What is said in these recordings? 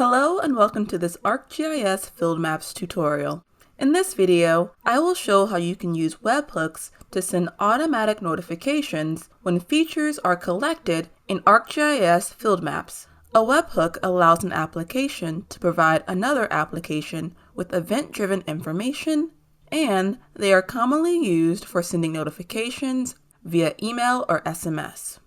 Hello and welcome to this ArcGIS Field Maps tutorial. In this video, I will show how you can use webhooks to send automatic notifications when features are collected in ArcGIS Field Maps. A webhook allows an application to provide another application with event-driven information, and they are commonly used for sending notifications via email or SMS.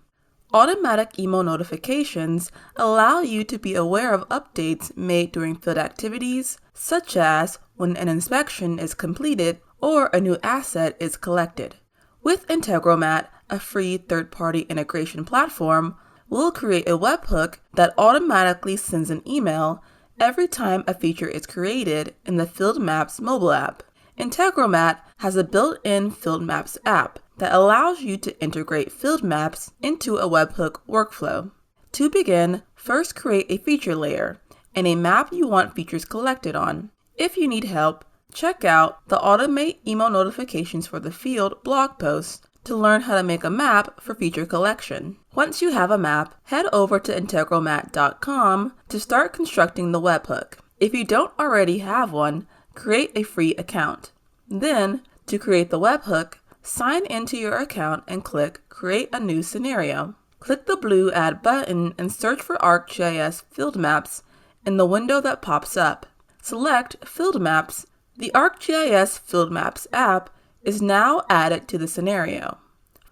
Automatic email notifications allow you to be aware of updates made during field activities, such as when an inspection is completed or a new asset is collected. With Integromat, a free third-party integration platform, we'll create a webhook that automatically sends an email every time a feature is created in the Field Maps mobile app. Integromat has a built-in Field Maps app that allows you to integrate field maps into a webhook workflow. To begin, first create a feature layer and a map you want features collected on. If you need help, check out the Automate Email Notifications for the Field blog post to learn how to make a map for feature collection. Once you have a map, head over to integromat.com to start constructing the webhook. If you don't already have one, create a free account. Then, to create the webhook, sign into your account and click Create a New Scenario. Click the blue Add button and search for ArcGIS Field Maps in the window that pops up. Select Field Maps. The ArcGIS Field Maps app is now added to the scenario.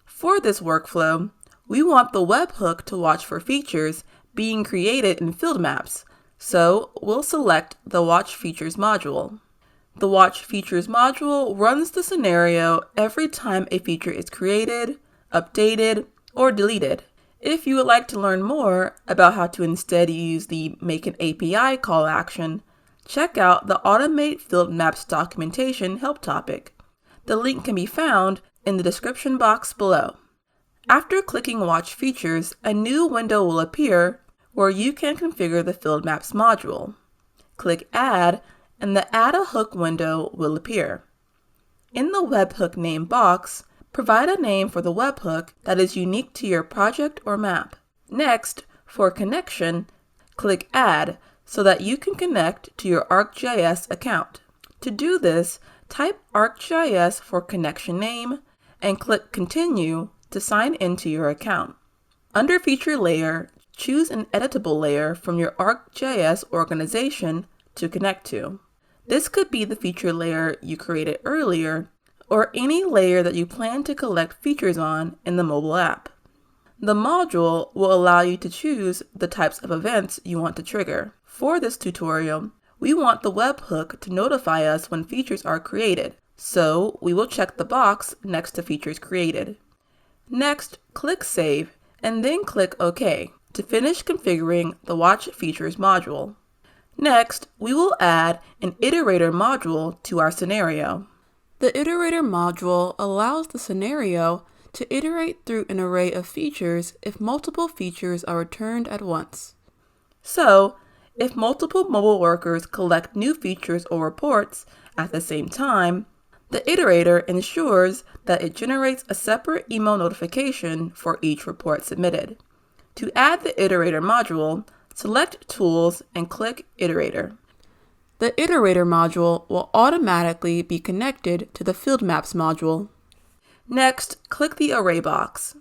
For this workflow, we want the webhook to watch for features being created in Field Maps, so we'll select the Watch Features module. The Watch Features module runs the scenario every time a feature is created, updated, or deleted. If you would like to learn more about how to instead use the Make an API call action, check out the Automate Field Maps documentation help topic. The link can be found in the description box below. After clicking Watch Features, a new window will appear where you can configure the Field Maps module. Click Add, and the Add a Hook window will appear. In the webhook name box, provide a name for the webhook that is unique to your project or map. Next, for connection, click Add so that you can connect to your ArcGIS account. To do this, type ArcGIS for connection name and click Continue to sign into your account. Under Feature Layer, choose an editable layer from your ArcGIS organization to connect to. This could be the feature layer you created earlier, or any layer that you plan to collect features on in the mobile app. The module will allow you to choose the types of events you want to trigger. For this tutorial, we want the webhook to notify us when features are created, so we will check the box next to features created. Next, click Save, and then click OK to finish configuring the Watch Features module. Next, we will add an iterator module to our scenario. The iterator module allows the scenario to iterate through an array of features if multiple features are returned at once. So, if multiple mobile workers collect new features or reports at the same time, the iterator ensures that it generates a separate email notification for each report submitted. To add the iterator module, select Tools and click Iterator. The Iterator module will automatically be connected to the Field Maps module. Next, click the Array box.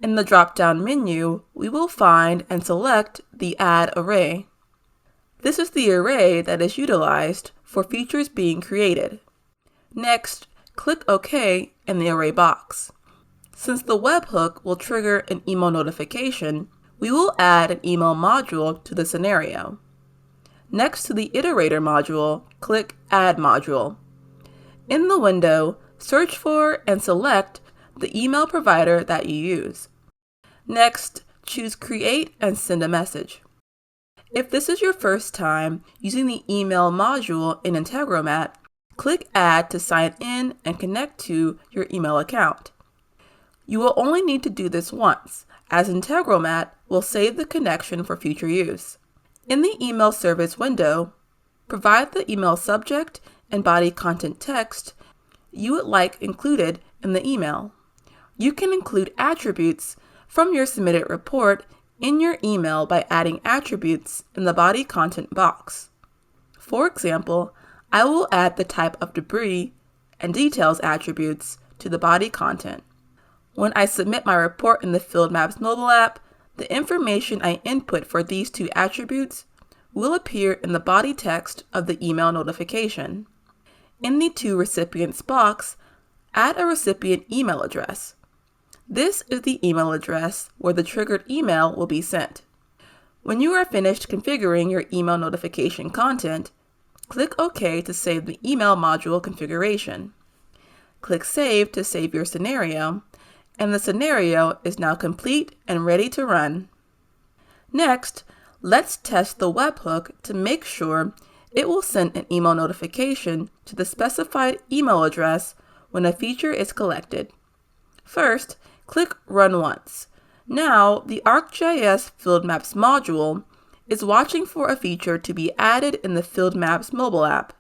In the drop-down menu, we will find and select the Add Array. This is the array that is utilized for features being created. Next, click OK in the Array box. Since the webhook will trigger an email notification, we will add an email module to the scenario. Next to the Iterator module, click Add Module. In the window, search for and select the email provider that you use. Next, choose Create and Send a Message. If this is your first time using the email module in Integromat, click Add to sign in and connect to your email account. You will only need to do this once, as Integromat will save the connection for future use. In the email service window, provide the email subject and body content text you would like included in the email. You can include attributes from your submitted report in your email by adding attributes in the body content box. For example, I will add the type of debris and details attributes to the body content. When I submit my report in the Field Maps mobile app, the information I input for these two attributes will appear in the body text of the email notification. In the To Recipients box, add a recipient email address. This is the email address where the triggered email will be sent. When you are finished configuring your email notification content, click OK to save the email module configuration. Click Save to save your scenario, and the scenario is now complete and ready to run. Next, let's test the webhook to make sure it will send an email notification to the specified email address when a feature is collected. First, click Run Once. Now, the ArcGIS Field Maps module is watching for a feature to be added in the Field Maps mobile app.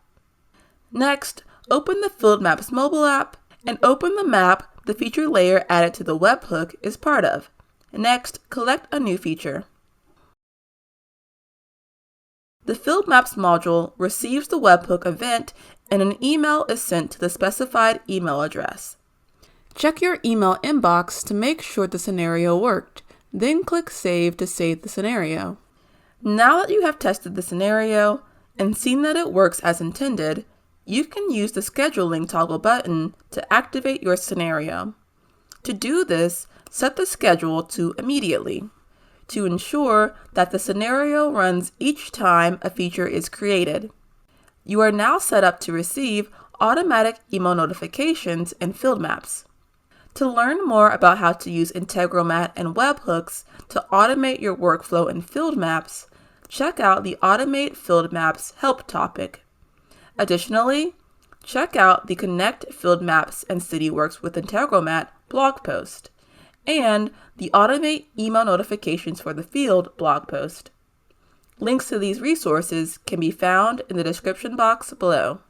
Next, open the Field Maps mobile app and open the map the feature layer added to the webhook is part of. Next, collect a new feature. The Field Maps module receives the webhook event and an email is sent to the specified email address. Check your email inbox to make sure the scenario worked, then click Save to save the scenario. Now that you have tested the scenario and seen that it works as intended, you can use the Scheduling toggle button to activate your scenario. To do this, set the schedule to Immediately to ensure that the scenario runs each time a feature is created. You are now set up to receive automatic email notifications in Field Maps. To learn more about how to use Integromat and webhooks to automate your workflow in Field Maps, check out the Automate Field Maps help topic. Additionally, check out the Connect Field Maps and CityWorks with Integromat blog post and the Automate Email Notifications for the Field blog post. Links to these resources can be found in the description box below.